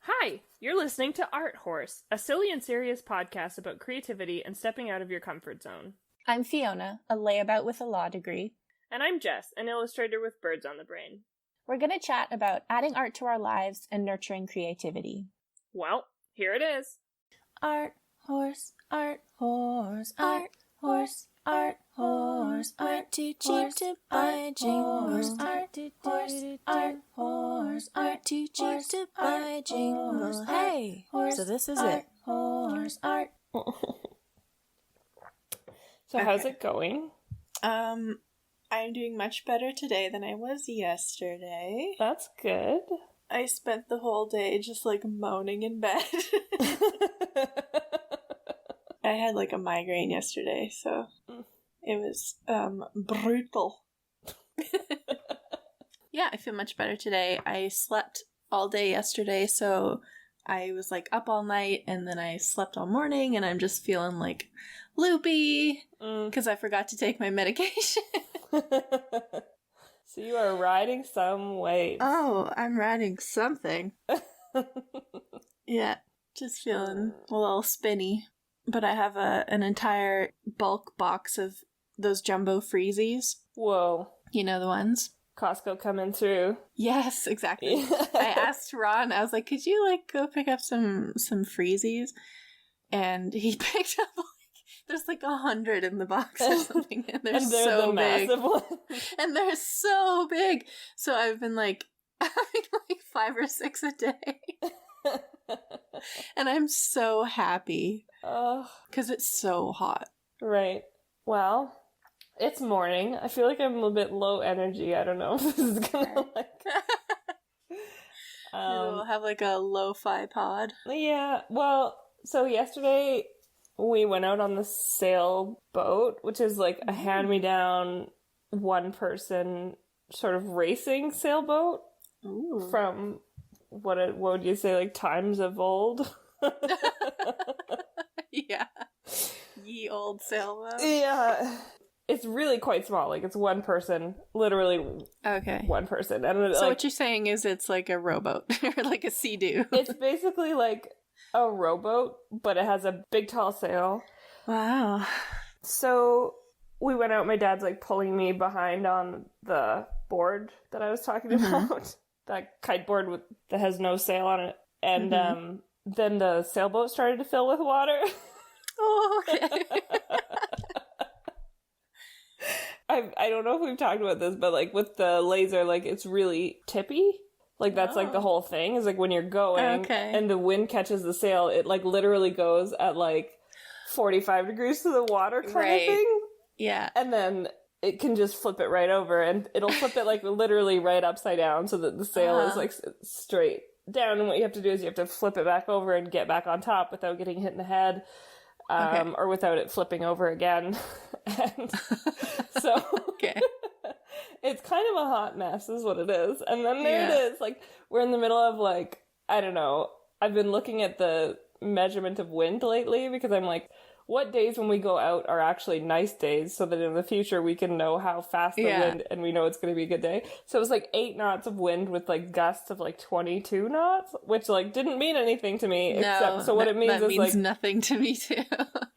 Hi, you're listening to Art Horse, a silly and serious podcast about creativity and stepping out of your comfort zone. I'm Fiona, a layabout with a law degree. And I'm Jess, an illustrator with birds on the brain. We're going to chat about adding art to our lives and nurturing creativity. Well, here it is. Art horse, art horse, art horse, art horse, art too cheap to buy jingles. Art horse, art horse, art too cheap to buy jingles. Hey, so this is it. Horse, art. So how's it going? I'm doing much better today than I was yesterday. That's good. I spent the whole day just moaning in bed. I had a migraine yesterday, so it was brutal. Yeah, I feel much better today. I slept all day yesterday, so I was up all night, and then I slept all morning, and I'm just feeling loopy because I forgot to take my medication. So you are riding some wave. Oh, I'm riding something. Yeah, just feeling a little spinny. But I have an entire bulk box of those jumbo freezies. Whoa. You know the ones? Costco coming through. Yes, exactly. I asked Ron, I was like, could you go pick up some freezies? And he picked up there's 100 in the box or something, and they're so the big. Massive one. And they're so big. So I've been having 5 or 6 a day. And I'm so happy. Because it's so hot. Right. Well, it's morning. I feel like I'm a little bit low energy. I don't know if this is gonna We'll have a lo-fi pod. Yeah. Well, so yesterday we went out on the sailboat, which is a hand-me-down, one-person sort of racing sailboat. Ooh. From what would you say, times of old? Yeah. Ye old sailboat. Yeah. It's really quite small. It's one person, literally. Okay. One person. And so what you're saying is it's a rowboat or a sea-doo. It's basically a rowboat, but it has a big tall sail. Wow. So we went out. My dad's pulling me behind on the board that I was talking about. That kite board that has no sail on it. And then the sailboat started to fill with water. Oh, okay. I don't know if we've talked about this, but with the laser, it's really tippy. That's the whole thing is when you're going and the wind catches the sail, it literally goes at 45 degrees to the water kind of thing. Yeah. And then it can just flip it right over, and it'll flip it literally right upside down so that the sail is straight down. And what you have to do is you have to flip it back over and get back on top without getting hit in the head. Or without it flipping over again. And so it's kind of a hot mess is what it is. And then there it is. We're in the middle of I don't know. I've been looking at the measurement of wind lately because I'm what days when we go out are actually nice days so that in the future we can know how fast the wind and we know it's going to be a good day. So it was 8 knots of wind with gusts of 22 knots, which didn't mean anything to me. Except, so what it means is nothing to me too.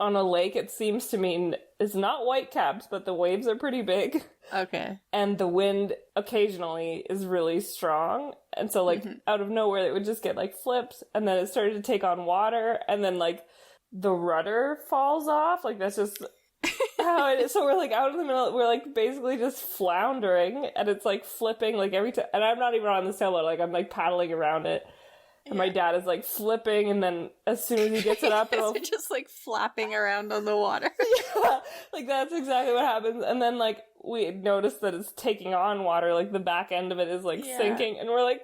On a lake, it seems to mean it's not whitecaps, but the waves are pretty big. Okay. And the wind occasionally is really strong. And so out of nowhere, it would just get flips, and then it started to take on water, and then the rudder falls off. That's just how it is. So we're out in the middle. We're basically just floundering, and it's flipping every time. And I'm not even on the sailboat. I'm paddling around it. And my dad is flipping, and then as soon as he gets it up, it'll just flapping around on the water. Yeah, that's exactly what happens. And then we notice that it's taking on water. The back end of it is sinking, and we're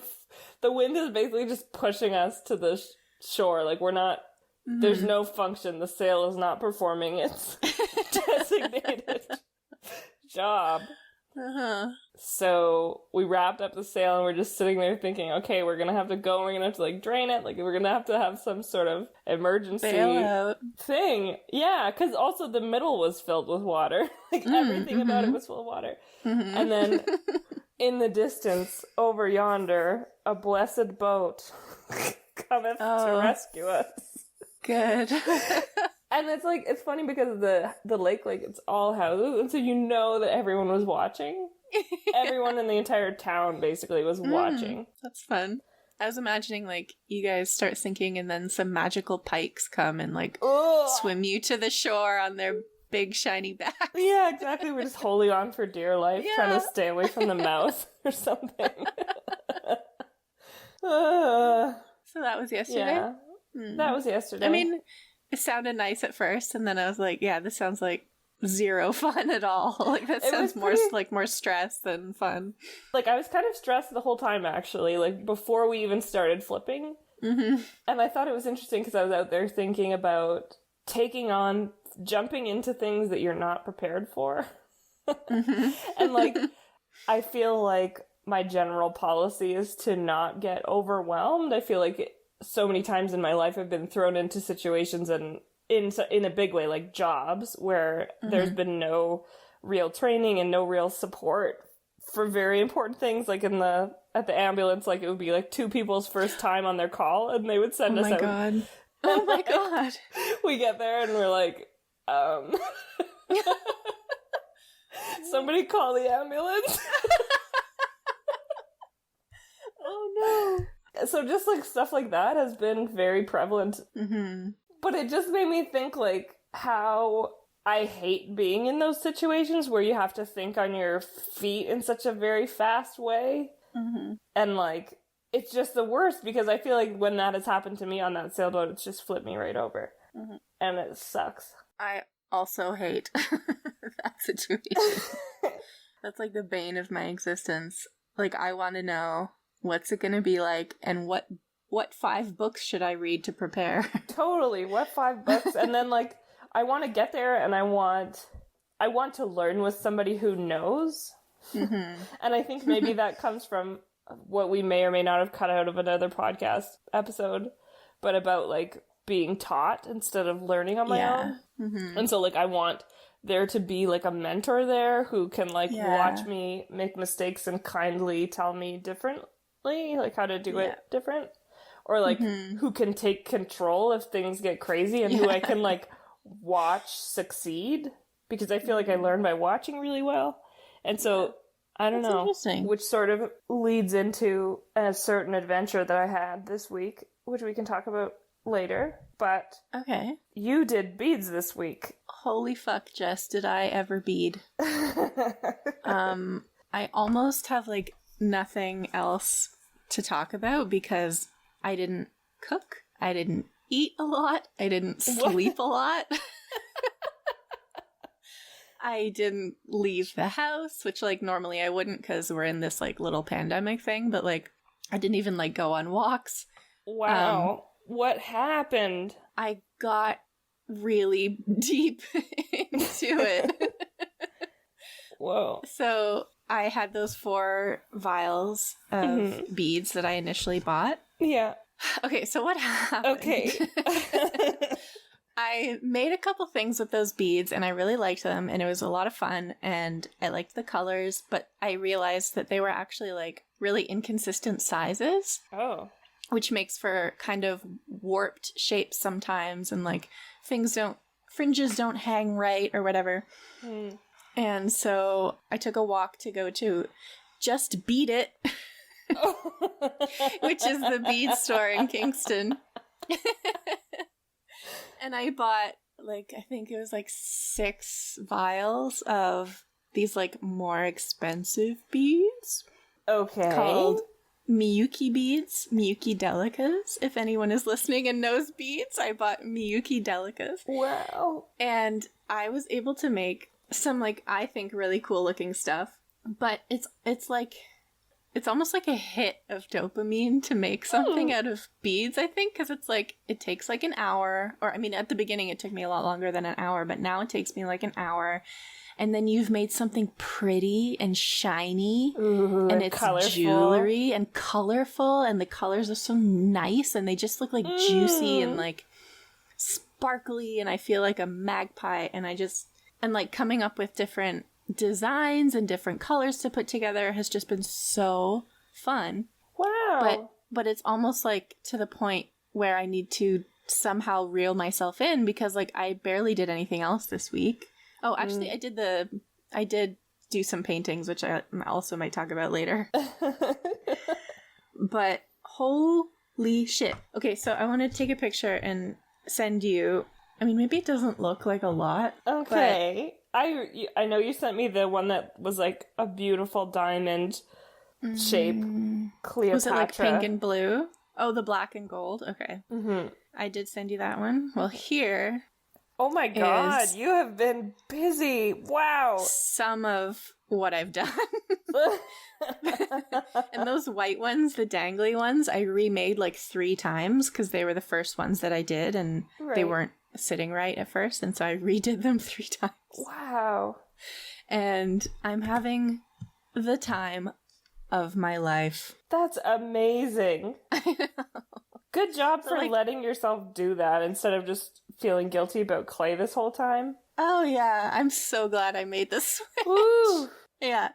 the wind is basically just pushing us to the shore. We're not. There's no function. The sail is not performing its designated job. So we wrapped up the sail, and we're just sitting there thinking, okay, we're gonna have to go, and we're gonna have to drain it, we're gonna have some sort of emergency bailout thing. Yeah, because also the middle was filled with water. Everything about it was full of water. And then in the distance over yonder, a blessed boat cometh to rescue us. Good. And it's like, it's funny because the lake, like, it's all houses, and so you know that everyone was watching. Everyone in the entire town basically was watching. That's fun. I was imagining, like, you guys start sinking and then some magical pikes come and, like, swim you to the shore on their big shiny backs. Yeah, exactly. We're just holding on for dear life, trying to stay away from the mouth or something. So that was yesterday? Yeah, that was yesterday. I mean, it sounded nice at first, and then I was like, yeah, this sounds like zero fun at all. Like, that sounds more stress than fun. Like, I was kind of stressed the whole time, actually, like, before we even started flipping. Mm-hmm. And I thought it was interesting because I was out there thinking about jumping into things that you're not prepared for. Mm-hmm. And, like, I feel like my general policy is to not get overwhelmed. I feel like so many times in my life I've been thrown into situations and in a big way, like jobs, where there's been no real training and no real support for very important things. Like at the ambulance, like it would be like two people's first time on their call, and they would send us out. God. Oh my god! We get there and we're like, somebody call the ambulance. Oh no! So just like stuff like that has been very prevalent. Mm-hmm. But it just made me think, like, how I hate being in those situations where you have to think on your feet in such a very fast way. Mm-hmm. And, like, it's just the worst because I feel like when that has happened to me on that sailboat, it's just flipped me right over. Mm-hmm. And it sucks. I also hate that situation. That's, like, the bane of my existence. Like, I want to know what's it going to be like and what 5 books should I read to prepare? Totally. What 5 books? And then, like, I want to get there and I want to learn with somebody who knows. Mm-hmm. And I think maybe that comes from what we may or may not have cut out of another podcast episode, but about, like, being taught instead of learning on my own. Mm-hmm. And so, like, I want there to be, like, a mentor there who can, like, watch me make mistakes and kindly tell me differently, like, how to do it different. Or, like, who can take control if things get crazy and who I can, like, watch succeed. Because I feel like I learn by watching really well. And so, I don't know, which sort of leads into a certain adventure that I had this week, which we can talk about later. But you did beads this week. Holy fuck, Jess, did I ever bead. I almost have, like, nothing else to talk about because I didn't cook, I didn't eat a lot, I didn't sleep a lot. I didn't leave the house, which, like, normally I wouldn't because we're in this, like, little pandemic thing, but, like, I didn't even, like, go on walks. Wow. What happened? I got really deep into it. Whoa. So I had those 4 vials of beads that I initially bought. Yeah. Okay, so what happened? Okay. I made a couple things with those beads, and I really liked them, and it was a lot of fun, and I liked the colors, but I realized that they were actually, like, really inconsistent sizes. Oh. Which makes for kind of warped shapes sometimes, and, like, fringes don't hang right, or whatever. Mm. And so I took a walk to go to Just Beat It, which is the bead store in Kingston. And I bought, like, I think it was like 6 vials of these, like, more expensive beads. Okay. Called Miyuki beads, Miyuki Delicas. If anyone is listening and knows beads, I bought Miyuki Delicas. Wow. And I was able to make some, like, I think really cool looking stuff. But it's like, it's almost like a hit of dopamine to make something out of beads, I think, because it's like, it takes like an hour, or I mean, at the beginning it took me a lot longer than an hour, but now it takes me like an hour, and then you've made something pretty and shiny, and it's colorful. Jewelry and colorful, and the colors are so nice, and they just look like juicy and like sparkly, and I feel like a magpie, and like coming up with different designs and different colors to put together has just been so fun. Wow. But but it's almost like to the point where I need to somehow reel myself in because like I barely did anything else this week. Oh, actually I did do some paintings, which I also might talk about later. But holy shit. Okay, so I want to take a picture and send you. I mean, maybe it doesn't look like a lot. Okay. I know you sent me the one that was like a beautiful diamond shape. Cleopatra. Was it like pink and blue? Oh, the black and gold? Okay. Mm-hmm. I did send you that one. Well, here. Oh my god, you have been busy. Wow. Some of what I've done. And those white ones, the dangly ones, I remade like 3 times because they were the first ones that I did and they weren't sitting right at first. And so I redid them 3 times. Wow. And I'm having the time of my life. That's amazing. I know. Good job for letting yourself do that instead of just feeling guilty about clay this whole time. Oh, yeah. I'm so glad I made the switch. Woo! Yeah.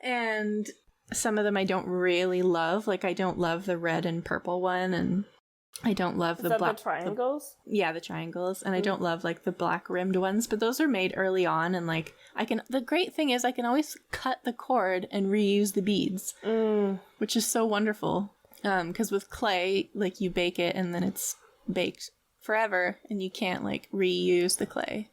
And some of them I don't really love. Like, I don't love the red and purple one, and I don't love the black. The triangles? The triangles. And I don't love, like, the black rimmed ones, but those are made early on, and, like, the great thing is I can always cut the cord and reuse the beads, which is so wonderful. Because with clay, like, you bake it and then it's baked forever and you can't, like, reuse the clay.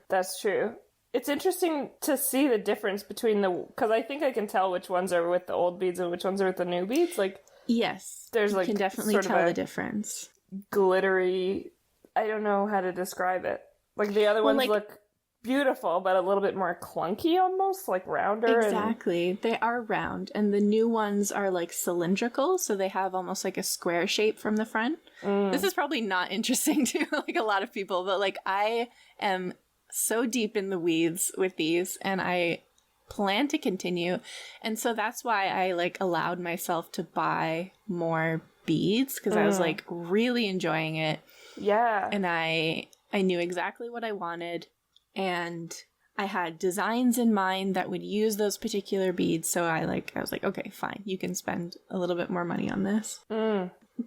That's true. It's interesting to see the difference between because I think I can tell which ones are with the old beads and which ones are with the new beads. Like, yes. There's, like, you can definitely sort tell of the difference. Glittery, I don't know how to describe it. Like, the other ones look beautiful, but a little bit more clunky almost, like rounder. Exactly. They are round, and the new ones are like cylindrical, so they have almost like a square shape from the front. This is probably not interesting to like a lot of people, but like I am so deep in the weeds with these, and I plan to continue. And so that's why I like allowed myself to buy more beads, because I was like really enjoying it. Yeah. And I knew exactly what I wanted. And I had designs in mind that would use those particular beads. So I was like, okay, fine. You can spend a little bit more money on this.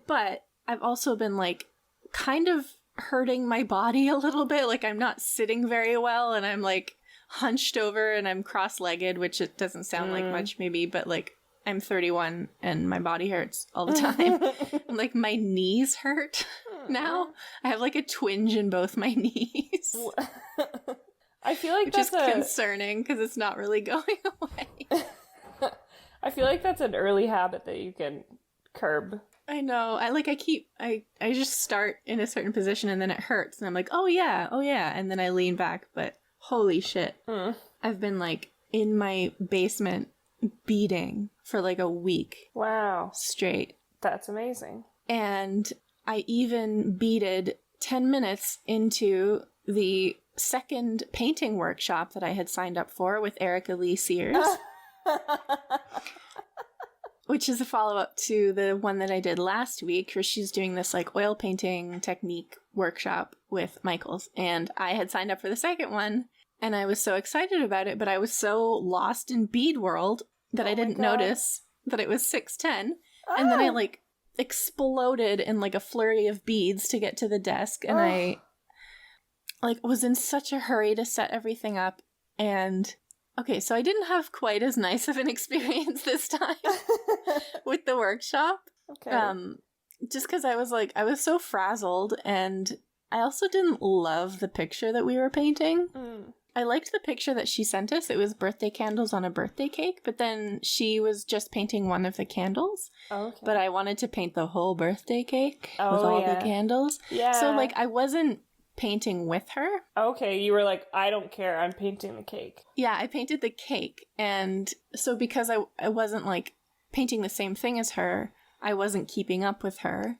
But I've also been like kind of hurting my body a little bit. Like I'm not sitting very well and I'm like hunched over and I'm cross-legged, which it doesn't sound like much maybe, but like I'm 31 and my body hurts all the time. Like my knees hurt now. I have like a twinge in both my knees. I feel like which is concerning because it's not really going away. I feel like that's an early habit that you can curb. I know. I just start in a certain position and then it hurts and I'm like, oh yeah, and then I lean back, but holy shit. I've been like in my basement beading for like a week. Wow. Straight. That's amazing. And I even beaded 10 minutes into the second painting workshop that I had signed up for with Erica Lee Sears. Which is a follow-up to the one that I did last week, where she's doing this like oil painting technique workshop with Michaels. And I had signed up for the second one, and I was so excited about it, but I was so lost in bead world that I didn't notice that it was 6:10. And then I like exploded in like a flurry of beads to get to the desk, and I like was in such a hurry to set everything up. And okay, so I didn't have quite as nice of an experience this time with the workshop. Okay. Just because I was so frazzled, and I also didn't love the picture that we were painting. I liked the picture that she sent us. It was birthday candles on a birthday cake, but then she was just painting one of the candles. Okay. But I wanted to paint the whole birthday cake with all the candles. Yeah. So like I wasn't painting with her. Okay, you were like, I don't care, I'm painting the cake. Yeah, I painted the cake. And so because I wasn't like painting the same thing as her, I wasn't keeping up with her.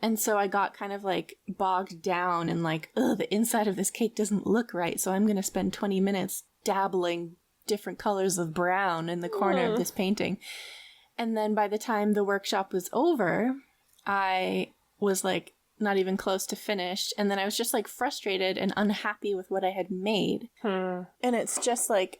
And so I got kind of like bogged down in like, the inside of this cake doesn't look right, so I'm going to spend 20 minutes dabbling different colors of brown in the corner of this painting. And then by the time the workshop was over, I was like not even close to finished. And then I was just like frustrated and unhappy with what I had made. And it's just like,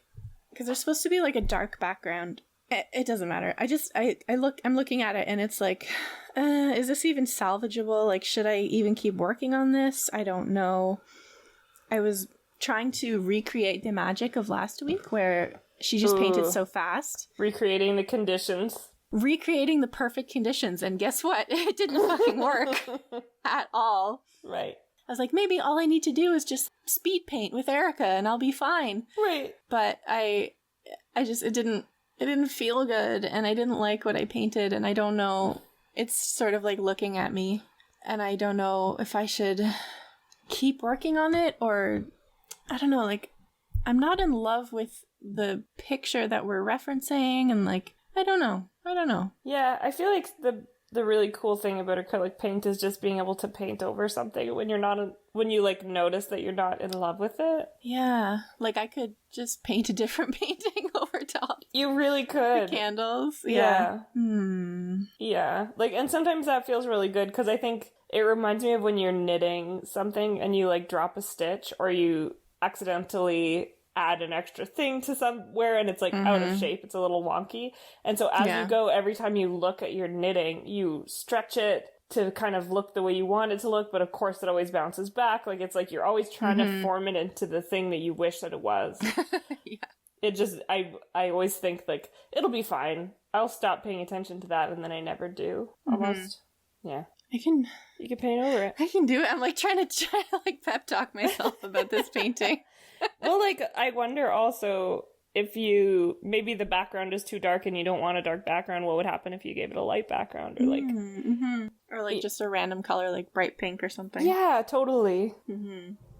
because there's supposed to be like a dark background It doesn't matter. I'm looking at it and it's like, is this even salvageable? Like, should I even keep working on this? I don't know. I was trying to recreate the magic of last week where she just painted so fast. Recreating the conditions. Recreating the perfect conditions. And guess what? It didn't fucking work at all. Right. I was like, maybe all I need to do is just speed paint with Erica and I'll be fine. Right. But it didn't feel good and I didn't like what I painted and I don't know. It's sort of like looking at me and I don't know if I should keep working on it or I don't know, like I'm not in love with the picture that we're referencing and like I don't know. Yeah, I feel like the really cool thing about acrylic paint is just being able to paint over something when you like notice that you're not in love with it. Yeah, like I could just paint a different painting over top. You really could. The candles. Yeah. Yeah. Like, and sometimes that feels really good because I think it reminds me of when you're knitting something and you like drop a stitch or you accidentally add an extra thing to somewhere and it's like out of shape, it's a little wonky, and so as you go, every time you look at your knitting you stretch it to kind of look the way you want it to look, but of course it always bounces back. Like it's like you're always trying to form it into the thing that you wish that it was. It just I always think like it'll be fine, I'll stop paying attention to that, and then I never do almost. Yeah, you can paint over it. I can do it. I'm like trying to like pep talk myself about this painting. Well, like, I wonder also if maybe the background is too dark and you don't want a dark background, what would happen if you gave it a light background or like... Or like just a random color, like bright pink or something. Yeah, totally.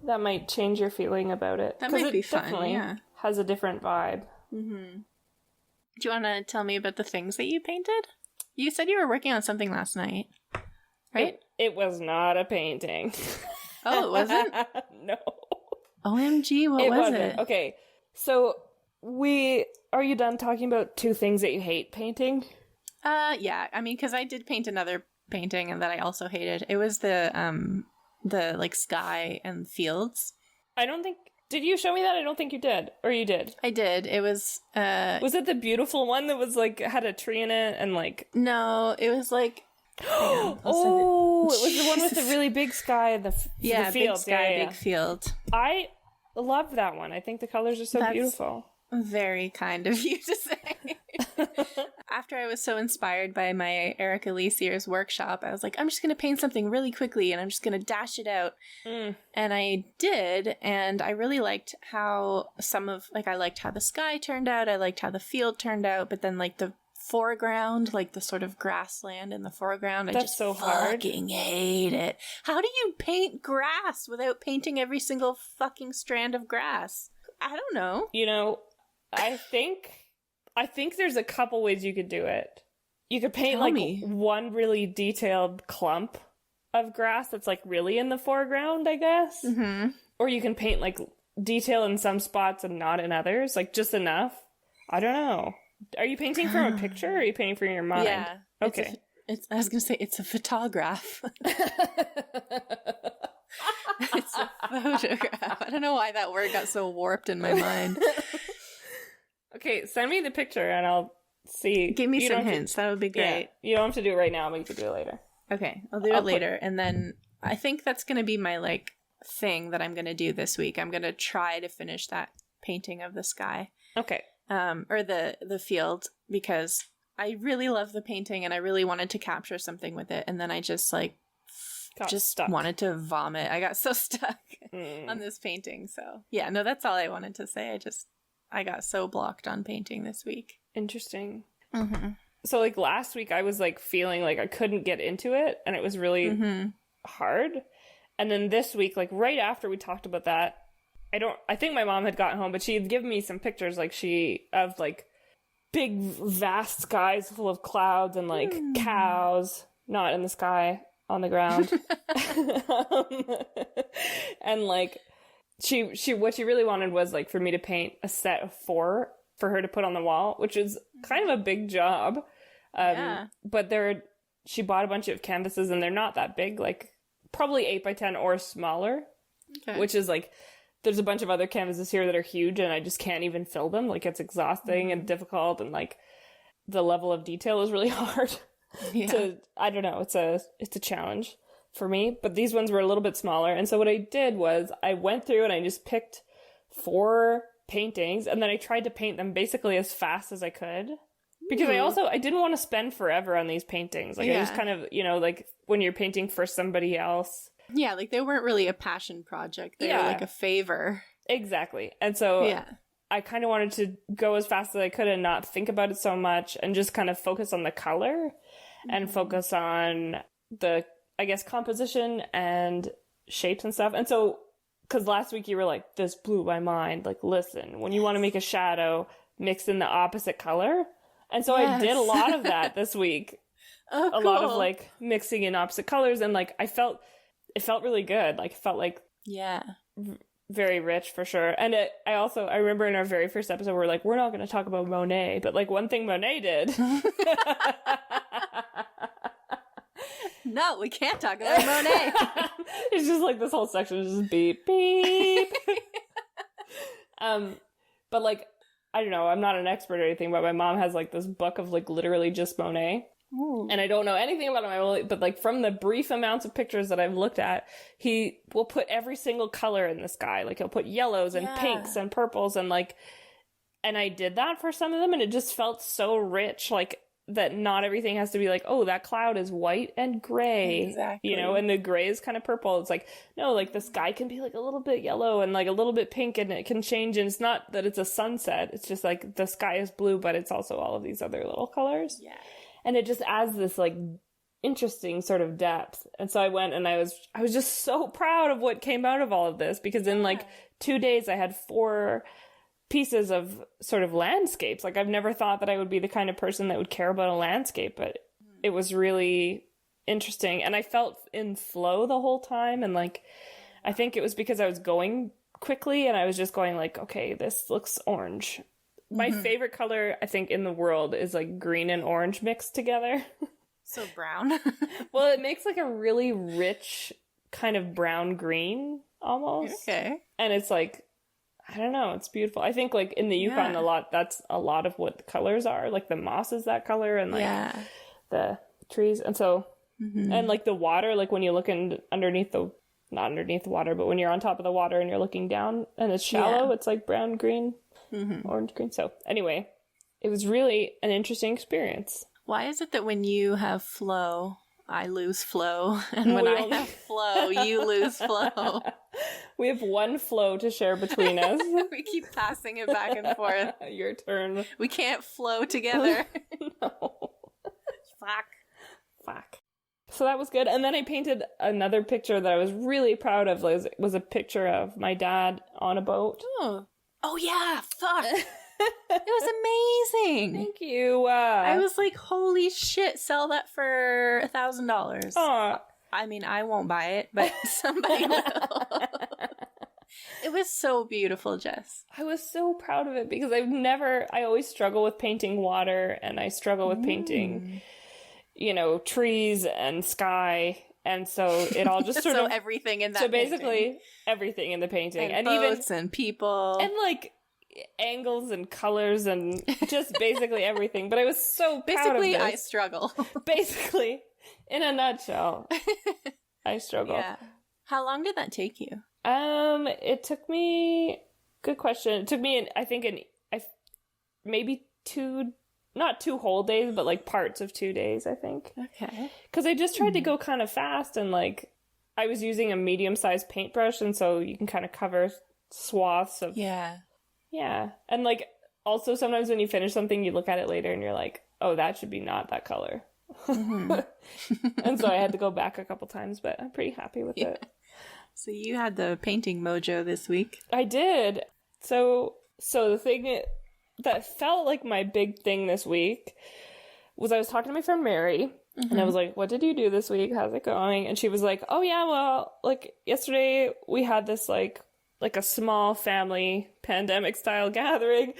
That might change your feeling about it. That might be fun, definitely has a different vibe. Do you want to tell me about the things that you painted? You said you were working on something last night, right? It was not a painting. Oh, it wasn't? No. OMG, what was it? Okay, so are you done talking about two things that you hate painting? Yeah, I mean, because I did paint another painting and that I also hated. It was the like sky and fields. Did you show me that? I don't think you did. Or you did? I did. It was Was it the beautiful one that was like had a tree in it and like... No, it was like... it was the one with the really big sky and the field. Big sky, big field. I love that one. I think the colors are so beautiful. Very kind of you to say. After I was so inspired by my Erica Leasier's workshop, I was like, I'm just going to paint something really quickly and I'm just going to dash it out. And I did, and I really liked how I liked how the sky turned out, I liked how the field turned out, but then like the foreground, like the sort of grassland in the foreground, I just so fucking hate it. How do you paint grass without painting every single fucking strand of grass? I don't know. You know, I think there's a couple ways you could do it. You could paint one really detailed clump of grass that's like really in the foreground, I guess. Or you can paint like detail in some spots and not in others, like just enough. I don't know. Are you painting from a picture or are you painting from your mind? Yeah. Okay. I was going to say it's a photograph. It's a photograph. I don't know why that word got so warped in my mind. Okay, send me the picture and I'll see. Give me some hints. That would be great. Yeah, you don't have to do it right now, but you can do it later. Okay, I'll do it later. And then I think that's going to be my like thing that I'm going to do this week. I'm going to try to finish that painting of the sky. Okay. Or the field, because I really love the painting and I really wanted to capture something with it, and then I just like wanted to vomit. I got so stuck on this painting. So yeah, no, that's all I wanted to say. I got so blocked on painting this week. Interesting. So like last week I was like feeling like I couldn't get into it and it was really hard. And then this week, like right after we talked about that, I think my mom had gotten home, but she had given me some pictures of like big vast skies full of clouds and like cows not in the sky, on the ground. And like she what she really wanted was like for me to paint a set of 4 for her to put on the wall, which is kind of a big job. But she bought a bunch of canvases and they're not that big, like probably 8x10 or smaller, which is like, there's a bunch of other canvases here that are huge and I just can't even fill them. Like it's exhausting and difficult and like, the level of detail is really hard. Yeah. I don't know, it's a challenge for me, but these ones were a little bit smaller. And so what I did was I went through and I just picked 4 paintings, and then I tried to paint them basically as fast as I could, because I didn't want to spend forever on these paintings. Like, I just kind of, you know, like when you're painting for somebody else. Yeah, like they weren't really a passion project. They were like a favor. Exactly. And so I kind of wanted to go as fast as I could and not think about it so much, and just kind of focus on the color and focus on the, I guess, composition and shapes and stuff. And so, because last week you were like, this blew my mind. Like, listen, when you want to make a shadow, mix in the opposite color. And so I did a lot of that this week. Oh, a lot of like mixing in opposite colors, and like it felt really good. Like, it felt like very rich for sure. And I remember in our very first episode we're like, we're not going to talk about Monet, but like one thing Monet did. No, we can't talk about Monet. It's just like this whole section is just beep beep. But like, I don't know, I'm not an expert or anything, but my mom has like this book of like literally just Monet. Ooh. And I don't know anything about him, but like from the brief amounts of pictures that I've looked at, he will put every single color in the sky. Like, he'll put yellows and pinks and purples, and like, and I did that for some of them, and it just felt so rich, like, that not everything has to be like, oh, that cloud is white and gray. Exactly. You know, and the gray is kind of purple. It's like, no, like the sky can be like a little bit yellow and like a little bit pink, and it can change, and it's not that it's a sunset. It's just like the sky is blue, but it's also all of these other little colors. Yeah. And it just adds this like interesting sort of depth. And so I went, and I was just so proud of what came out of all of this, because in like 2 days I had 4 pieces of sort of landscapes. Like, I've never thought that I would be the kind of person that would care about a landscape, but it was really interesting. And I felt in flow the whole time. And like, I think it was because I was going quickly, and I was just going like, okay, this looks orange. My favorite color, I think, in the world is like green and orange mixed together. So brown. Well, it makes like a really rich kind of brown green almost. Okay. And it's like, I don't know, it's beautiful. I think like in the Yukon that's a lot of what the colors are. Like the moss is that color, and like the trees. And so, and like the water, like when you look underneath not underneath the water, but when you're on top of the water and you're looking down and it's shallow, it's like brown, green, orange, green. So anyway, it was really an interesting experience. Why is it that when you have flow, I lose flow, and when I have flow, you lose flow? We have one flow to share between us. We keep passing it back and forth. Your turn. We can't flow together. No. Fuck. So that was good. And then I painted another picture that I was really proud of. Was a picture of my dad on a boat. Oh yeah, fuck. It was amazing. Thank you. I was like, holy shit, sell that for $1,000. I mean, I won't buy it, but somebody will. It was so beautiful, Jess. I was so proud of it, because I always struggle with painting water, and I struggle with painting, you know, trees and sky. And so it all just sort of everything in that. So basically everything in the painting, and boats and people, and like angles and colors, and just basically everything. But I was so proud of this. I struggle. Basically, in a nutshell, I struggle. Yeah. How long did that take you? It took me. Good question. It took me, maybe not 2 whole days, but like parts of 2 days, I think. Okay. Because I just tried to go kind of fast, and like I was using a medium-sized paintbrush, and so you can kind of cover swaths of. Yeah. And like also sometimes when you finish something, you look at it later and you're like, oh, that should be not that color. And so I had to go back a couple times, but I'm pretty happy with it. So you had the painting mojo this week. I did. So the thing that felt like my big thing this week was I was talking to my friend Mary, and I was like, what did you do this week? How's it going? And she was like, oh yeah, well, like yesterday we had this like a small family pandemic style gathering.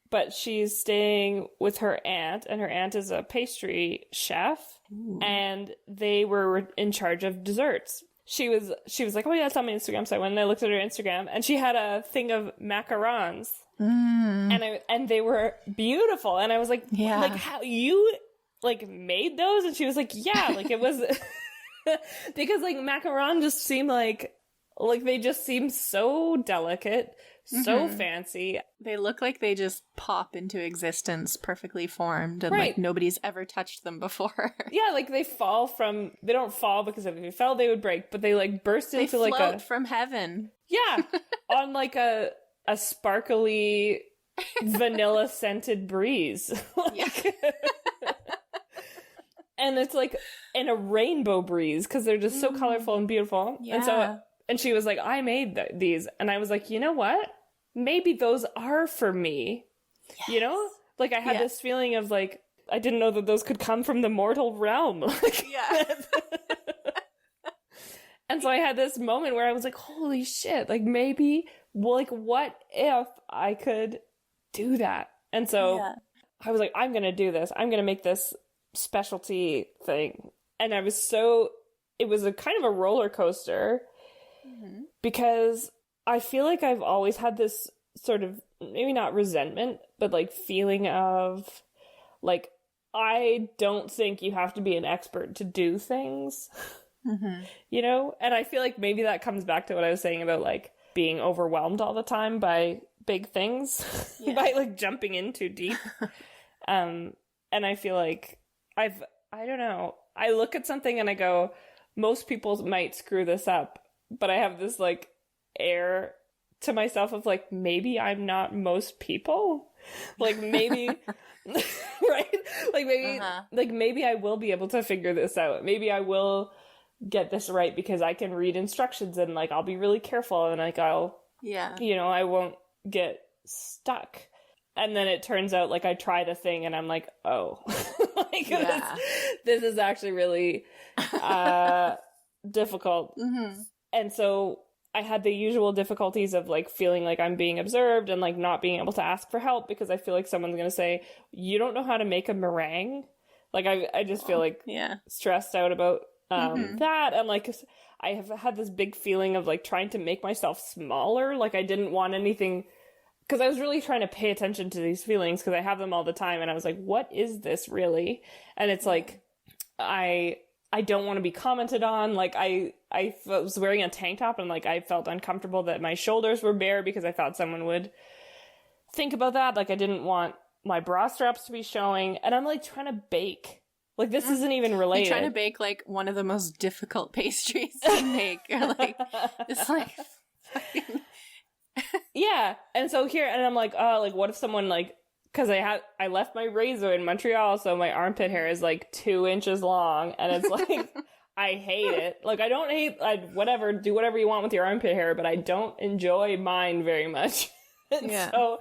But she's staying with her aunt, and her aunt is a pastry chef. Ooh. And they were in charge of desserts. She was like, oh yeah, it's on my Instagram. So I went and I looked at her Instagram, and she had a thing of macarons. and they were beautiful. And I was like, Yeah. like, how you like made those? And she was like, yeah, like it was because like macarons just seem like they just seem so delicate, so fancy. They look like they just pop into existence perfectly formed and like nobody's ever touched them before. Yeah, like they don't fall because if they fell they would break, but they like burst into they like float from heaven. Yeah, on like a sparkly vanilla scented breeze. Like, and it's like in a rainbow breeze because they're just so colorful and beautiful. Yeah. And she was like, I made these. And I was like, you know what? Maybe those are for me. Yes. You know? Like I had this feeling of like, I didn't know that those could come from the mortal realm. Like, yeah. And so I had this moment where I was like, holy shit, like maybe, like what if I could do that? And so I was like, I'm going to do this. I'm going to make this specialty thing. And it was a kind of a roller coaster because I feel like I've always had this sort of, maybe not resentment, but like feeling of like, I don't think you have to be an expert to do things, you know? And I feel like maybe that comes back to what I was saying about like being overwhelmed all the time by big things, by like jumping in too deep. And I feel like I don't know, I look at something and I go, most people might screw this up, but I have this like air to myself of like, maybe I'm not most people. Like maybe, right? Like maybe, like maybe I will be able to figure this out. Maybe I will get this right because I can read instructions and like, I'll be really careful and like, you know, I won't get stuck. And then it turns out like I try the thing and I'm like, oh, like this is actually really difficult. And so I had the usual difficulties of like feeling like I'm being observed and like not being able to ask for help because I feel like someone's going to say, you don't know how to make a meringue. Like I just feel like stressed out about that. And like I have had this big feeling of like trying to make myself smaller. Like I didn't want anything, because I was really trying to pay attention to these feelings because I have them all the time. And I was like, what is this really? And it's like, I don't want to be commented on. Like I was wearing a tank top and like I felt uncomfortable that my shoulders were bare because I thought someone would think about that. Like I didn't want my bra straps to be showing. And I'm like trying to bake. Like this isn't even related. You're trying to bake like one of the most difficult pastries to make. You're like, it's like fucking... Yeah. And so here, and I'm like, oh, like what if someone like, because I left my razor in Montreal, so my armpit hair is like 2 inches long, and it's like I hate it. Like I don't hate, whatever, do whatever you want with your armpit hair, but I don't enjoy mine very much. So,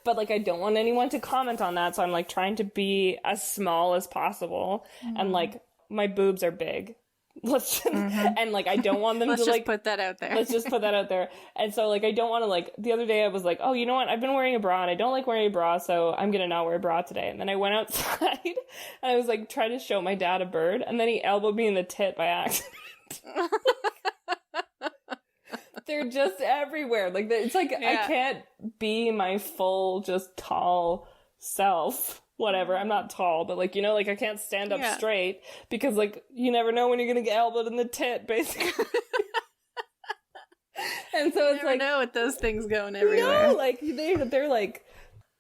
but like I don't want anyone to comment on that, so I'm like trying to be as small as possible, and like my boobs are big. And like I don't want them let's to just like put that out there. Let's just put that out there. And so like I don't want to like, the other day I was like, oh, you know what, I've been wearing a bra and I don't like wearing a bra, so I'm gonna not wear a bra today. And then I went outside and I was like trying to show my dad a bird, and then he elbowed me in the tit by accident. They're just everywhere. Like it's like I can't be my full just tall self. Whatever, I'm not tall, but like, you know, like I can't stand up straight because like you never know when you're gonna get elbowed in the tit, basically. And so it's like, know with those things going everywhere. No, like they're like,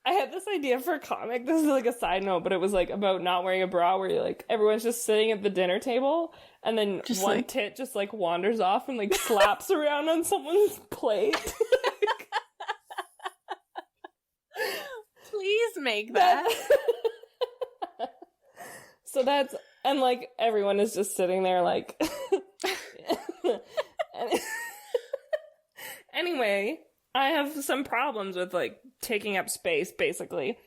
I had this idea for a comic. This is like a side note, but it was like about not wearing a bra, where you're like everyone's just sitting at the dinner table, and then just one tit just like wanders off and like slaps around on someone's plate. Please make that. So that's, and like everyone is just sitting there like anyway, I have some problems with like taking up space basically.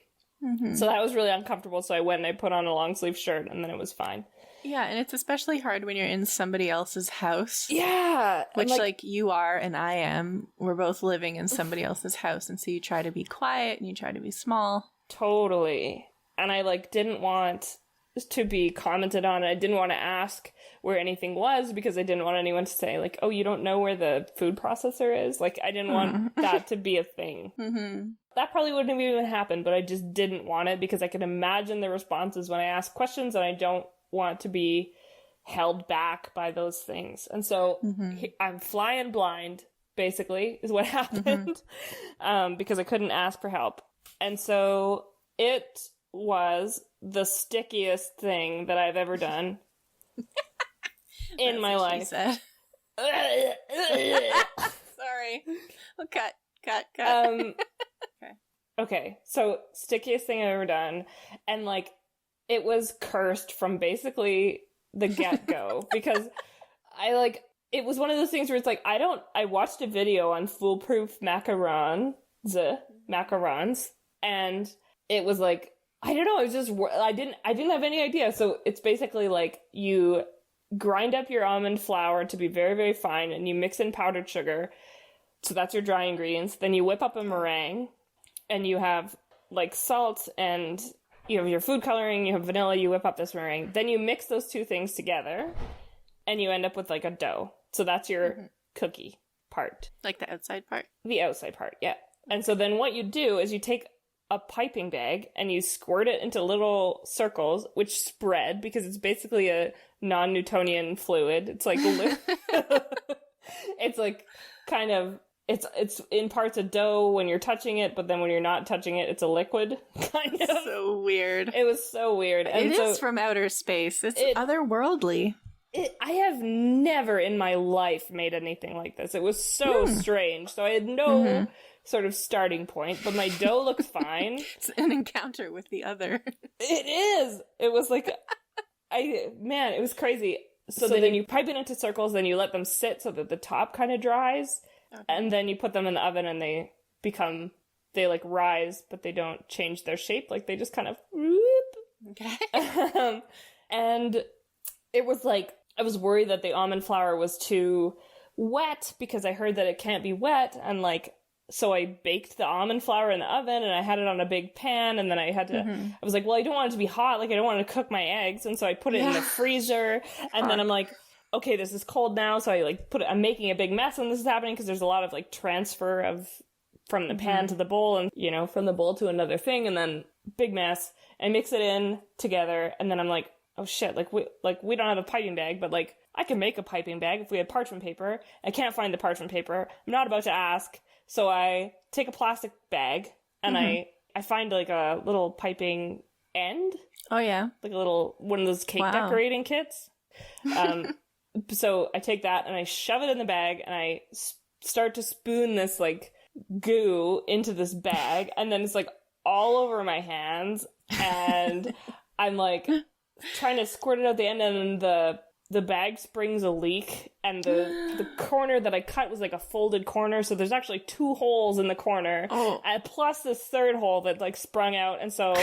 So that was really uncomfortable, so I went and I put on a long sleeve shirt and then it was fine. Yeah, and it's especially hard when you're in somebody else's house. Yeah. Which like you are and I am. We're both living in somebody else's house, and so you try to be quiet and you try to be small. Totally. And I like didn't want to be commented on. I didn't want to ask where anything was because I didn't want anyone to say, like, oh, you don't know where the food processor is. Like, I didn't want that to be a thing. Mm-hmm. That probably wouldn't have even happened, but I just didn't want it because I could imagine the responses when I ask questions, and I don't want to be held back by those things. And so I'm flying blind, basically, is what happened, because I couldn't ask for help. And so it was the stickiest thing that I've ever done in my life. Sorry. Oh, cut. Okay, so stickiest thing I've ever done, and like it was cursed from basically the get-go because it was one of those things where it's like I watched a video on foolproof macarons, and it was like, I don't know, it was just, I didn't have any idea. So it's basically like you grind up your almond flour to be very, very fine, and you mix in powdered sugar. So that's your dry ingredients. Then you whip up a meringue, and you have like salt, and you have your food coloring, you have vanilla, you whip up this meringue. Then you mix those two things together, and you end up with like a dough. So that's your cookie part. Like the outside part? The outside part, yeah. And so then what you do is you take a piping bag and you squirt it into little circles, which spread because it's basically a non-Newtonian fluid. It's like it's like kind of it's in parts a dough when you're touching it, but then when you're not touching it, it's a liquid. Kind of. So weird. It was so weird. And it is from outer space. It's otherworldly. I have never in my life made anything like this. It was so strange. So I had no sort of starting point, but my dough looks fine. It's an encounter with the other. It is. It was like, it was crazy. So then you pipe it into circles, then you let them sit so that the top kind of dries, and then you put them in the oven and they like rise, but they don't change their shape. Like they just kind of whoop. Okay. And it was like, I was worried that the almond flour was too wet because I heard that it can't be wet, and like, so I baked the almond flour in the oven, and I had it on a big pan, and then I had to, I was like, well, I don't want it to be hot, like I don't want to cook my eggs, and so I put it in the freezer, and then I'm like, okay, this is cold now, so I like I'm making a big mess when this is happening, because there's a lot of like transfer from the pan to the bowl, and from the bowl to another thing, and then big mess, and mix it in together, and then I'm like, oh shit, we don't have a piping bag, but like, I can make a piping bag if we had parchment paper. I can't find the parchment paper. I'm not about to ask. So I take a plastic bag, and I find like a little piping end. Oh yeah. Like a little, one of those cake decorating kits. So I take that and I shove it in the bag, and I start to spoon this like goo into this bag, and then it's like all over my hands, and I'm like trying to squirt it out the end, and then the bag springs a leak, and the corner that I cut was like a folded corner, so there's actually 2 holes in the corner, and plus this third hole that like sprung out, and so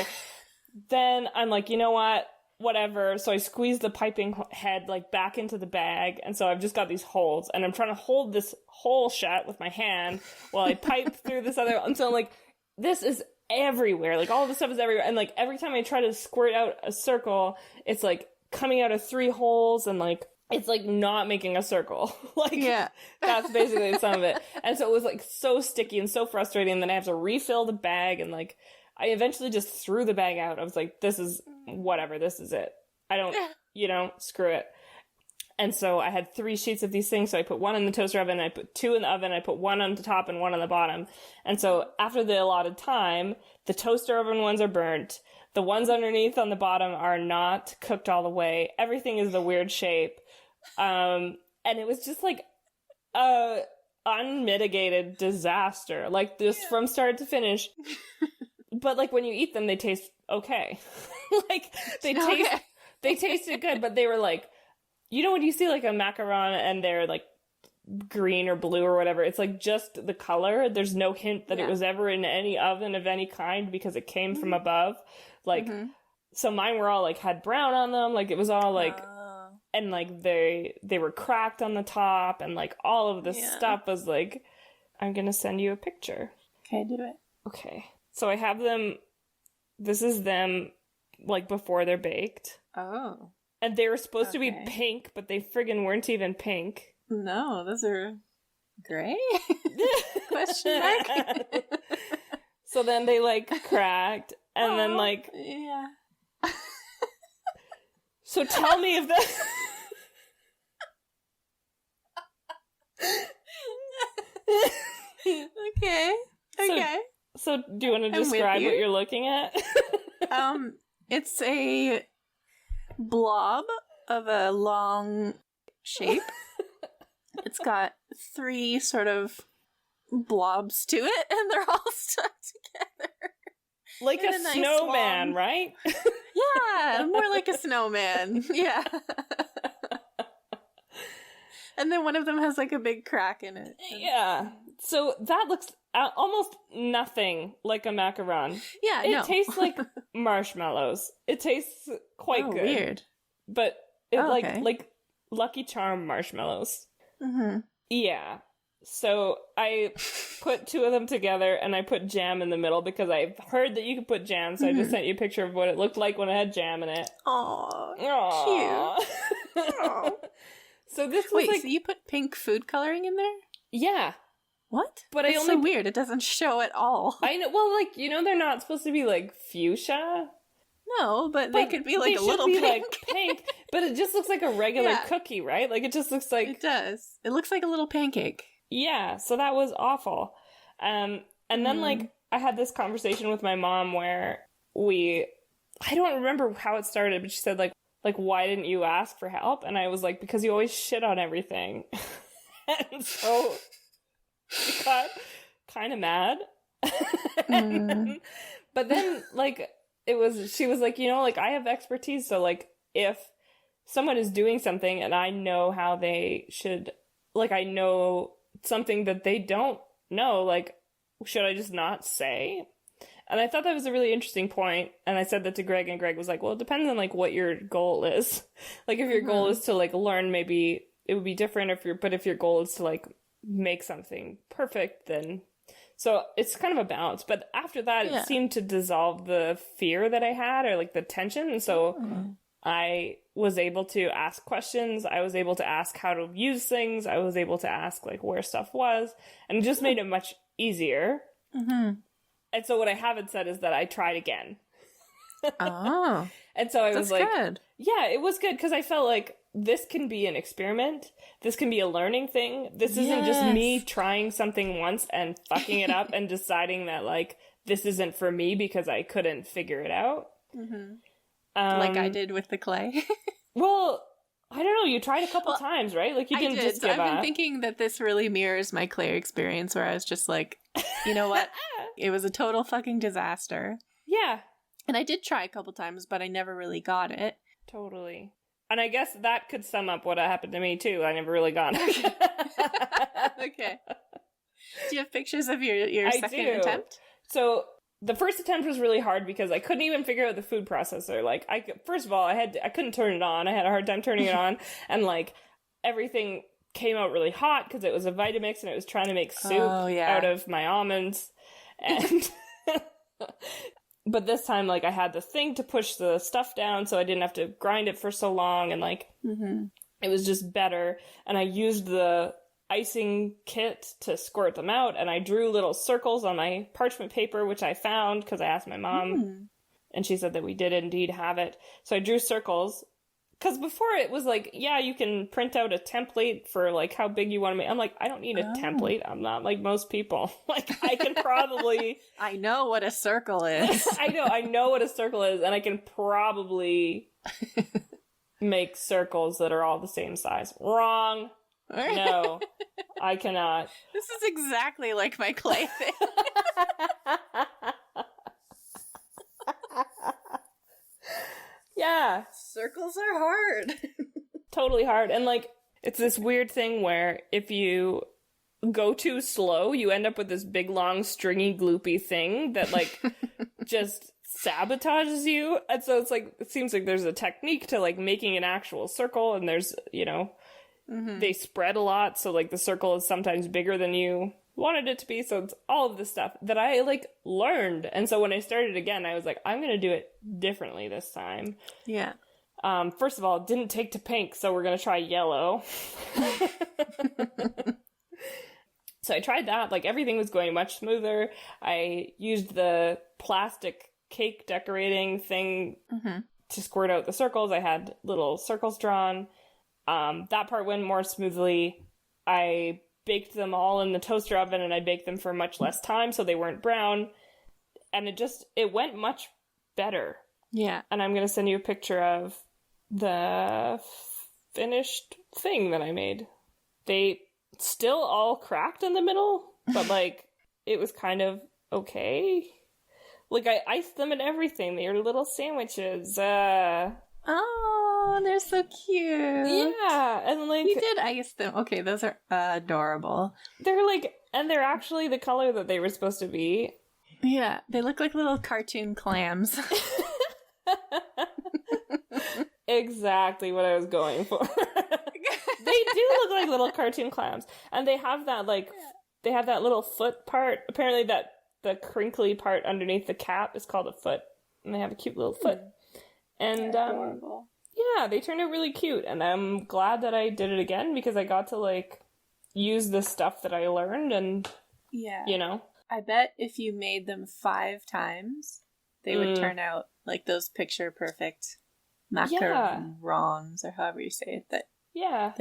then I'm like, you know what, whatever, so I squeeze the piping head like back into the bag, and so I've just got these holes, and I'm trying to hold this hole shut with my hand while I pipe through this other, and so I'm like, this is everywhere, like all of this stuff is everywhere, and like every time I try to squirt out a circle, it's like coming out of 3 holes, and like it's like not making a circle. Like, that's basically some of it. And so it was like so sticky and so frustrating, and then I have to refill the bag, and like I eventually just threw the bag out. I was like, this is whatever, this is it, I don't screw it. And so I had 3 sheets of these things, so I put 1 in the toaster oven, I put 2 in the oven, I put 1 on the top and 1 on the bottom. And so after the allotted time, the toaster oven ones are burnt, the ones underneath on the bottom are not cooked all the way, everything is the weird shape, and it was just like a unmitigated disaster, like just from start to finish. But like when you eat them, they taste okay. Like they tasted good, but they were like, when you see like a macaron and they're like green or blue or whatever, it's like just the color. There's no hint that it was ever in any oven of any kind because it came from above. Like, so mine were all like had brown on them. Like it was all like, and like they were cracked on the top, and like all of this stuff was like, I'm going to send you a picture. Okay, do it. Okay. So I have them, this is them like before they're baked. Oh. And they were supposed to be Okay. pink, but they friggin' weren't even pink. No, those are gray? Question mark? So then they like cracked, and then like. Yeah. So tell me if that. Okay. Okay. So do you want to I'm with describe you. what you're looking at? It's a blob of a long shape. It's got 3 sort of blobs to it, and they're all stuck together. Like In a a nice snowman, long- right? Yeah, more like a snowman. Yeah. And then one of them has like a big crack in it. Yeah. So that looks almost nothing like a macaron. Yeah, It no. tastes like marshmallows. It tastes quite Oh, good. weird. But it Oh, okay. like Lucky Charm marshmallows. Mm-hmm. Yeah. So I put 2 of them together and I put jam in the middle because I've heard that you could put jam, so I just sent you a picture of what it looked like when it had jam in it. Aw, Aww. So this was Wait, like, so you put pink food coloring in there? yeah. What? But That's I so only weird. It doesn't show at all. I know. Well, like, they're not supposed to be like fuchsia. No, but they could be like they a should little be pink. like pink. But it just looks like a regular Yeah. cookie, right? Like it just looks like It does. It looks like a little pancake. yeah. So that was awful. And then like I had this conversation with my mom where I don't remember how it started, but she said like why didn't you ask for help? And I was like, because you always shit on everything. And so she got kind of mad. But then like she was like, like I have expertise, so like if someone is doing something and I know how they should, like I know something that they don't know, like should I just not say? And I thought that was a really interesting point, and I said that to Greg, and Greg was like, well, it depends on like what your goal is. Like if your goal is to like learn, maybe it would be different. If your goal is to like make something perfect, then so it's kind of a balance. But after that, it seemed to dissolve the fear that I had, or like the tension, and so I was able to ask questions. I was able to ask how to use things. I was able to ask like where stuff was, and it just made it much easier. And so what I haven't said is that I tried again. Oh. And so I was like, good. yeah, it was good because I felt like this can be an experiment. This can be a learning thing. This isn't just me trying something once and fucking it up and deciding that like this isn't for me because I couldn't figure it out. Like I did with the clay. Well, I don't know. You tried a couple times, right? Like you didn't just give I've been up. thinking that this really mirrors my clay experience, where I was just like, you know what? It was a total fucking disaster. Yeah, And I did try a couple times, but I never really got it. totally. And I guess that could sum up what happened to me too. I never really got it. Okay. Do you have pictures of your I second do. attempt? So the first attempt was really hard because I couldn't even figure out the food processor. Like, first of all, I couldn't turn it on. I had a hard time turning it on, and like everything came out really hot because it was a Vitamix and it was trying to make soup out of my almonds. And but this time, like, I had the thing to push the stuff down, so I didn't have to grind it for so long, and like it was just better. And I used the icing kit to squirt them out, and I drew little circles on my parchment paper, which I found because I asked my mom, and she said that we did indeed have it. So I drew circles, because before it was like, yeah, you can print out a template for like how big you want to make. I'm like, I don't need a template. I'm not like most people. Like, I can probably I know what a circle is. I know what a circle is, and I can probably make circles that are all the same size. Wrong. No, I cannot. This is exactly like my clay thing. Yeah, Circles are hard. totally hard. And like, it's this weird thing where if you go too slow, you end up with this big, long, stringy, gloopy thing that like just sabotages you. And so it's like, it seems like there's a technique to like making an actual circle, and there's, they spread a lot, so like the circle is sometimes bigger than you wanted it to be. So it's all of this stuff that I like learned. And so when I started again, I was like, I'm going to do it differently this time. Yeah. First of all, it didn't take to pink, so we're going to try yellow. So I tried that. Like, everything was going much smoother. I used the plastic cake decorating thing to squirt out the circles. I had little circles drawn. That part went more smoothly. I baked them all in the toaster oven, and I baked them for much less time, so they weren't brown. And it went much better. Yeah. And I'm going to send you a picture of the finished thing that I made. They still all cracked in the middle, but like it was kind of okay. Like, I iced them and everything. They were little sandwiches. Oh, they're so cute. Yeah, and like you did ice them. Okay, those are adorable. They're like, and they're actually the color that they were supposed to be. Yeah, they look like little cartoon clams. Exactly what I was going for. They do look like little cartoon clams, and they have that they have that little foot part. Apparently, that the crinkly part underneath the cap is called a foot, and they have a cute little foot. And yeah, they turned out really cute, and I'm glad that I did it again because I got to like use the stuff that I learned, and you know, I bet if you made them 5 times, they would turn out like those picture perfect macarons, or however you say it, that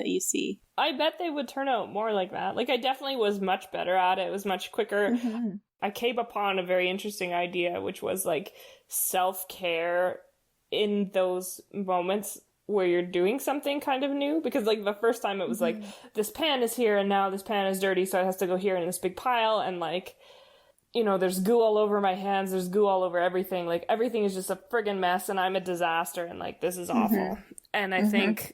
you see. I bet they would turn out more like that. Like, I definitely was much better at it. It was much quicker. Mm-hmm. I came upon a very interesting idea, which was like self-care in those moments where you're doing something kind of new. Because like the first time it was like, this pan is here and now this pan is dirty, so it has to go here in this big pile, and like, you know, there's goo all over my hands, there's goo all over everything. Like, everything is just a friggin' mess, and I'm a disaster, and like, this is awful. And I think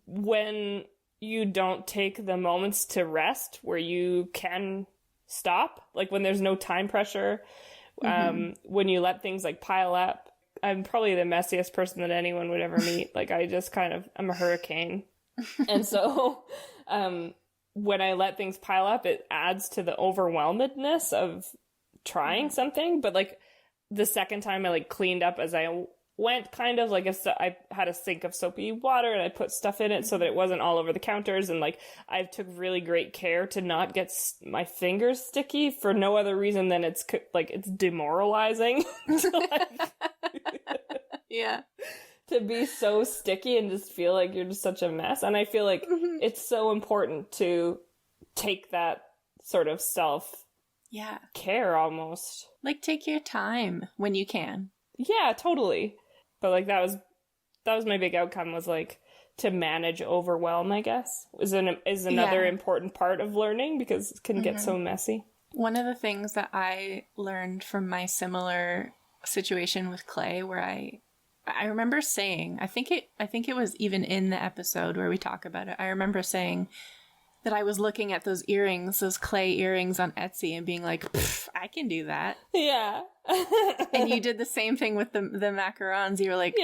when you don't take the moments to rest where you can stop, like when there's no time pressure, when you let things like pile up, I'm probably the messiest person that anyone would ever meet. Like, I just I'm a hurricane. And so when I let things pile up, it adds to the overwhelmedness of trying something. But like the second time I like cleaned up as I went, kind of like I had a sink of soapy water and I put stuff in it so that it wasn't all over the counters, and like I took really great care to not get my fingers sticky for no other reason than it's demoralizing to to be so sticky and just feel like you're just such a mess. And I feel like it's so important to take that sort of self care almost, like take your time when you can. Yeah, totally. But like that was my big outcome, was like to manage overwhelm, I guess, is another important part of learning, because it can get so messy. One of the things that I learned from my similar situation with clay, where I remember saying, I think it was even in the episode where we talk about it, I remember saying that I was looking at those earrings, those clay earrings on Etsy, and being like, I can do that. Yeah. And you did the same thing with the macarons. You were like,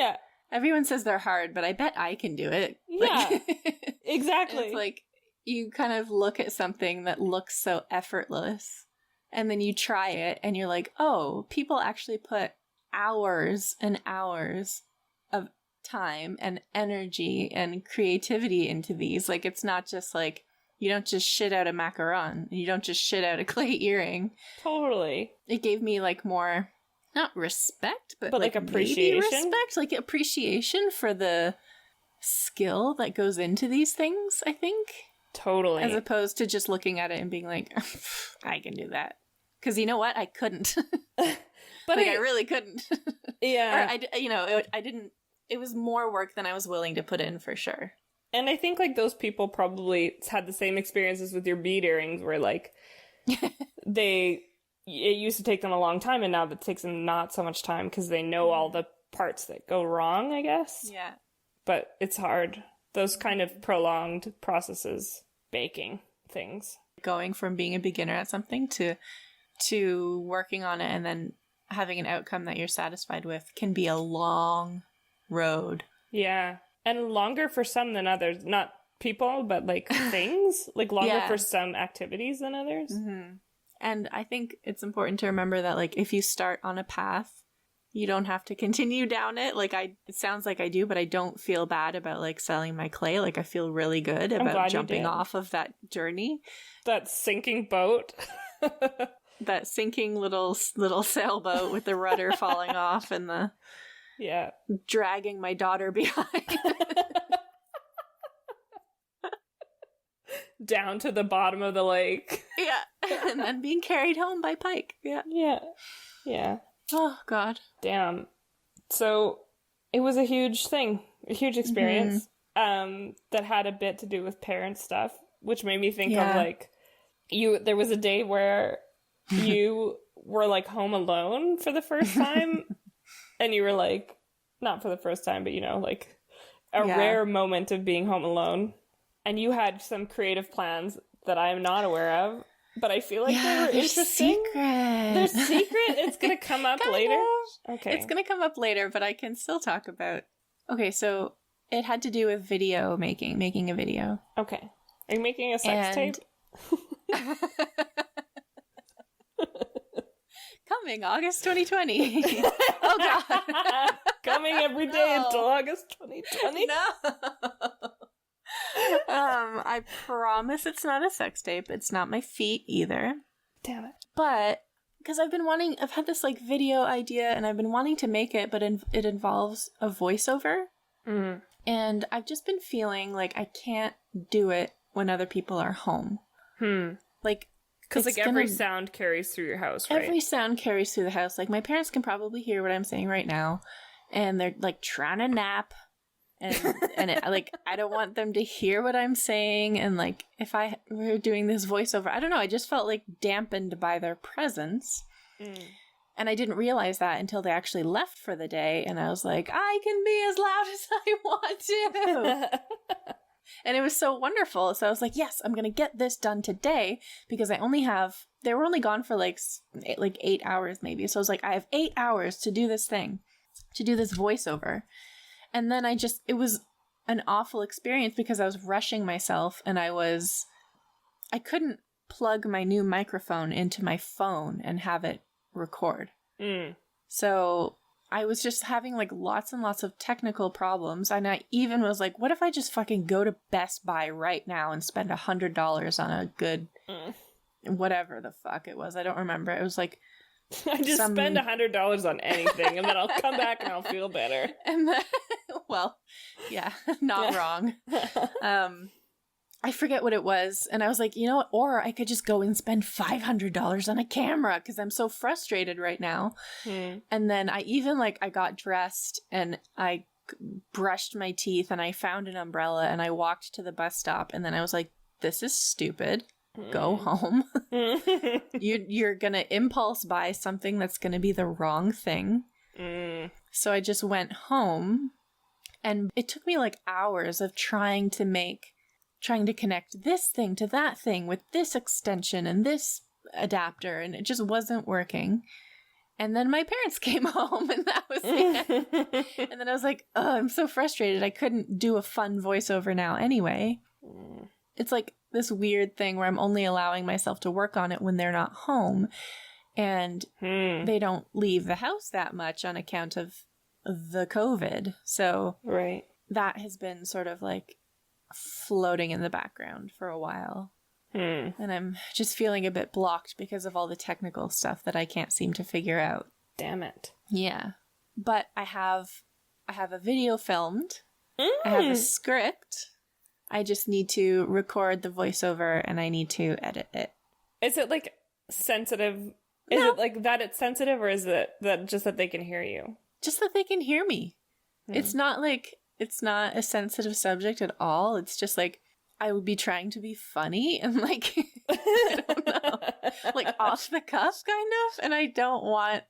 everyone says they're hard, but I bet I can do it. Yeah, exactly. It's like, you kind of look at something that looks so effortless, and then you try it, and you're like, oh, people actually put hours and hours of time and energy and creativity into these. Like, it's not just like, you don't just shit out a macaron. You don't just shit out a clay earring. Totally. It gave me like more, not respect, but like appreciation. Respect, like appreciation for the skill that goes into these things, I think. Totally. As opposed to just looking at it and being like, I can do that. Because you know what? I couldn't. But I really couldn't. Yeah. Or I didn't. It was more work than I was willing to put in, for sure. And I think like those people probably had the same experiences with your bead earrings, where like it used to take them a long time, and now that takes them not so much time because they know all the parts that go wrong, I guess. Yeah. But it's hard. Those kind of prolonged processes, baking things. Going from being a beginner at something to working on it and then having an outcome that you're satisfied with can be a long road. Yeah. And longer for some than others. Not people, but like things, like longer Yeah. for some activities than others. Mm-hmm. And I think it's important to remember that, like, if you start on a path, you don't have to continue down it. Like, it sounds like I do, but I don't feel bad about, like, selling my clay. Like, I feel really good glad about you jumping did. off of that journey. That sinking boat. That sinking little sailboat with the rudder falling off and the Yeah. dragging my daughter behind. Down to the bottom of the lake. Yeah. And then being carried home by Pike. Yeah. Yeah. Yeah. Oh, God. Damn. So it was a huge thing, a huge experience that had a bit to do with parent stuff, which made me think of like there was a day where you were like home alone for the first time and you were like, not for the first time, but you know, like a rare moment of being home alone. And you had some creative plans that I am not aware of, but I feel like they were interesting. They're secret. It's going to come up later. Okay. It's going to come up later, but I can still talk about. Okay, so it had to do with video making a video. Okay. Are you making a sex tape? Coming August 2020. Oh, God. Coming every day until August 2020. No. I promise it's not a sex tape. It's not my feet either. Damn it. But because I've had this like video idea and I've been wanting to make it, but it involves a voiceover. Mm. And I've just been feeling like I can't do it when other people are home. Like, because like every sound carries through your house, right? Every sound carries through the house. Like, my parents can probably hear what I'm saying right now, and they're like trying to nap. And like, I don't want them to hear what I'm saying. And like, if I were doing this voiceover, I don't know, I just felt like dampened by their presence. And I didn't realize that until they actually left for the day. And I was like, I can be as loud as I want to. And it was so wonderful. So I was like, yes, I'm going to get this done today because they were only gone for like 8 hours maybe. So I was like, I have 8 hours to do this thing, to do this voiceover. And then it was an awful experience because I was rushing myself and I couldn't plug my new microphone into my phone and have it record. So I was just having like lots and lots of technical problems. And I even was like, what if I just fucking go to Best Buy right now and spend $100 on a good, whatever the fuck it was. I don't remember. It was like, I just spend $100 on anything, and then I'll come back and I'll feel better. And then, well, yeah, not wrong. I forget what it was, and I was like, you know what? Or I could just go and spend $500 on a camera because I'm so frustrated right now. And then I got dressed and I brushed my teeth and I found an umbrella and I walked to the bus stop, and then I was like, this is stupid. Go home. You're gonna impulse buy something that's gonna be the wrong thing. So I just went home, and it took me like hours of trying to connect this thing to that thing with this extension and this adapter, and it just wasn't working. And then my parents came home, and that was it. And then I was like, oh, I'm so frustrated. I couldn't do a fun voiceover now anyway. It's like this weird thing where I'm only allowing myself to work on it when they're not home, and they don't leave the house that much on account of the COVID. So that has been sort of like floating in the background for a while. And I'm just feeling a bit blocked because of all the technical stuff that I can't seem to figure out. Damn it. Yeah. But I have a video filmed. I have a script. I just need to record the voiceover and I need to edit it. Is it like sensitive? Is it like that it's sensitive, or is it that just that they can hear you? Just that they can hear me. It's not a sensitive subject at all. It's just like I would be trying to be funny and like, I don't know, like off the cuff kind of. And I don't want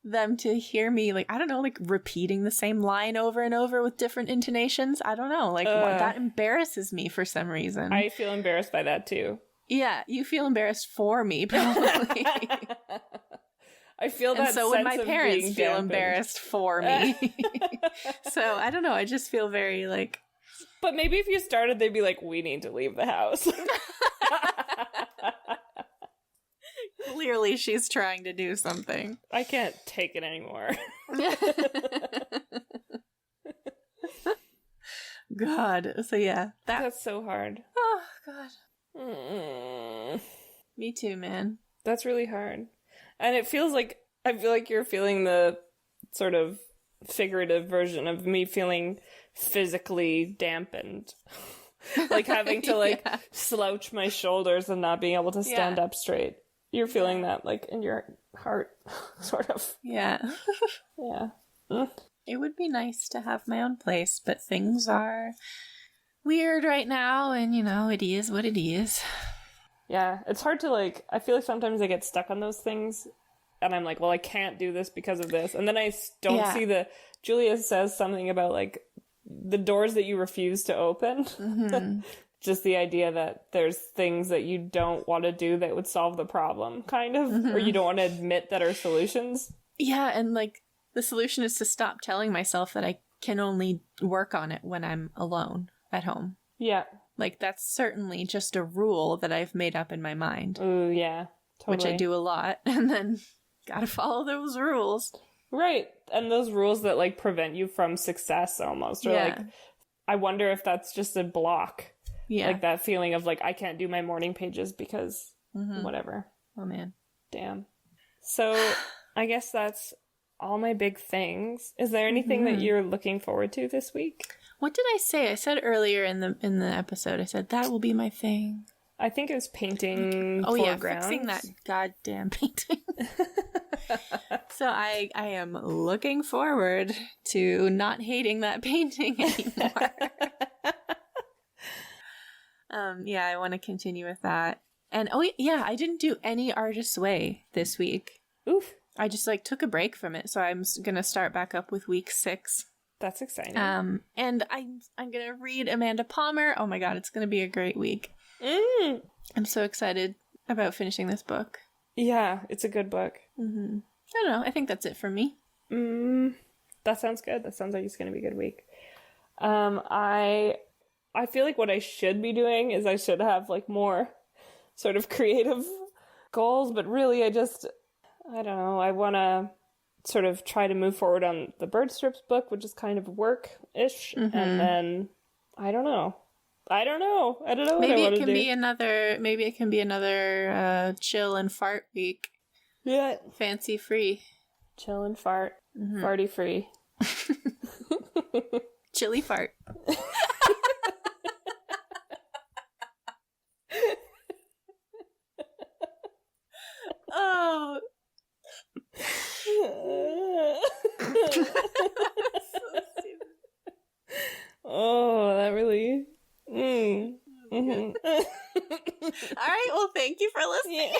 them to hear me, like, I don't know, like repeating the same line over and over with different intonations. I don't know, like that embarrasses me for some reason. I feel embarrassed by that too. Yeah, you feel embarrassed for me, probably. I feel that. And so would my parents feel embarrassed for me. So I don't know. I just feel very like But maybe if you started, they'd be like, we need to leave the house. Clearly she's trying to do something. I can't take it anymore. God. So yeah. That's so hard. Oh, God. Mm. Me too, man. That's really hard. And it feels like, I feel like you're feeling the sort of figurative version of me feeling physically dampened. Like having to like slouch my shoulders and not being able to stand up straight. You're feeling that like in your heart, sort of. Yeah. Yeah. It would be nice to have my own place, but things are weird right now, and you know, it is what it is. Yeah, it's hard to like, I feel like sometimes I get stuck on those things, and I'm like, well, I can't do this because of this. And then I don't see Julia says something about like the doors that you refuse to open. Mm-hmm. Just the idea that there's things that you don't want to do that would solve the problem, kind of, or you don't want to admit that are solutions. Yeah, and like, the solution is to stop telling myself that I can only work on it when I'm alone at home. Yeah. Like, that's certainly just a rule that I've made up in my mind. Ooh, yeah. Totally. Which I do a lot. And then gotta follow those rules. Right. And those rules that, like, prevent you from success almost. Or, like, I wonder if that's just a block. Yeah. Like, that feeling of, like, I can't do my morning pages because whatever. Oh, man. Damn. So, I guess that's all my big things. Is there anything that you're looking forward to this week? What did I say? I said earlier in the episode, I said that will be my thing. I think it was painting foregrounds. Fixing that goddamn painting. So I am looking forward to not hating that painting anymore. I want to continue with that. And I didn't do any Artist's Way this week. Oof. I just like took a break from it, so I'm gonna start back up with week 6. That's exciting. And I'm gonna read Amanda Palmer. Oh my god, it's gonna be a great week. I'm so excited about finishing this book. Yeah, it's a good book. I don't know. I think that's it for me. That sounds good. That sounds like it's gonna be a good week. I feel like what I should be doing is I should have like more sort of creative goals, but really I don't know. I want to sort of try to move forward on the Bird Strips book, which is kind of work-ish. And then, I don't know. I don't know what I want to do. Maybe it can be another chill and fart week. Yeah. Fancy free. Chill and fart. Farty free. Chilly fart. Oh. So stupid. Oh, that really. All right. Well, thank you for listening.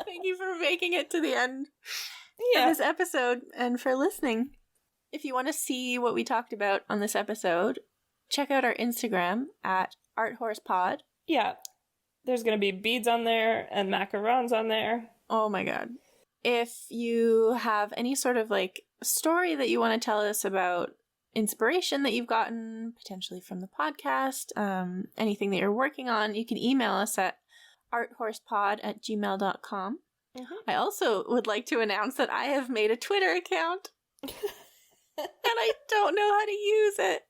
Thank you for making it to the end of this episode and for listening. If you want to see what we talked about on this episode, check out our Instagram at ArtHorsePod. Yeah. There's going to be beads on there and macarons on there. Oh my god. If you have any sort of like story that you want to tell us about inspiration that you've gotten potentially from the podcast, anything that you're working on, you can email us at arthorsepod@gmail.com. I also would like to announce that I have made a Twitter account and I don't know how to use it.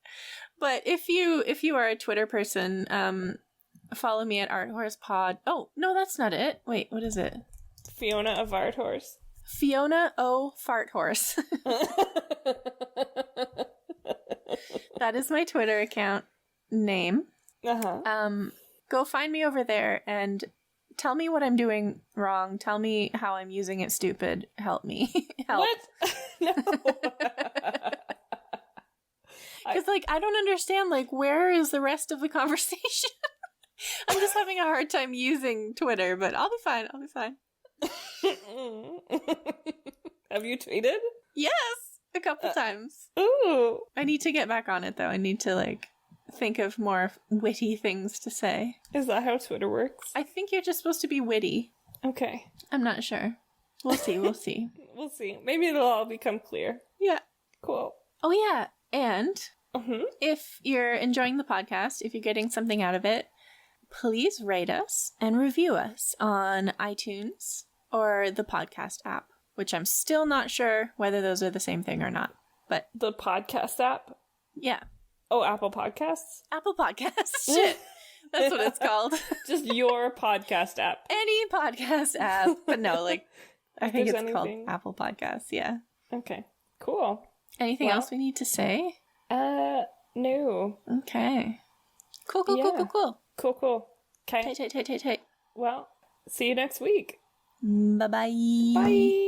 But if you are a Twitter person, follow me at arthorsepod. Oh, no, that's not it. Wait, what is it? Fiona of Art Horse. Fiona O. Fart Horse. That is my Twitter account name. Go find me over there and tell me what I'm doing wrong. Tell me how I'm using it stupid. Help me. Help. What? No. Because, like, I don't understand, like, where is the rest of the conversation? I'm just having a hard time using Twitter, but I'll be fine. I'll be fine. Have you tweeted? Yes, a couple times. Ooh. I need to get back on it, though. I need to, like, think of more witty things to say. Is that how Twitter works? I think you're just supposed to be witty. Okay. I'm not sure. We'll see, we'll see. We'll see. Maybe it'll all become clear. Yeah. Cool. Oh, yeah. And If you're enjoying the podcast, if you're getting something out of it, please rate us and review us on iTunes or the podcast app, which I'm still not sure whether those are the same thing or not. But The podcast app? yeah. Oh, Apple Podcasts? Apple Podcasts. Shit. That's what it's called. Just your podcast app. Any podcast app. But no, like, I think there's it's called anything- Apple Podcasts. Yeah. Okay. Cool. Anything else we need to say? No. Okay. Cool. Cool. Okay. Tight. Well, see you next week. Bye-bye. Bye.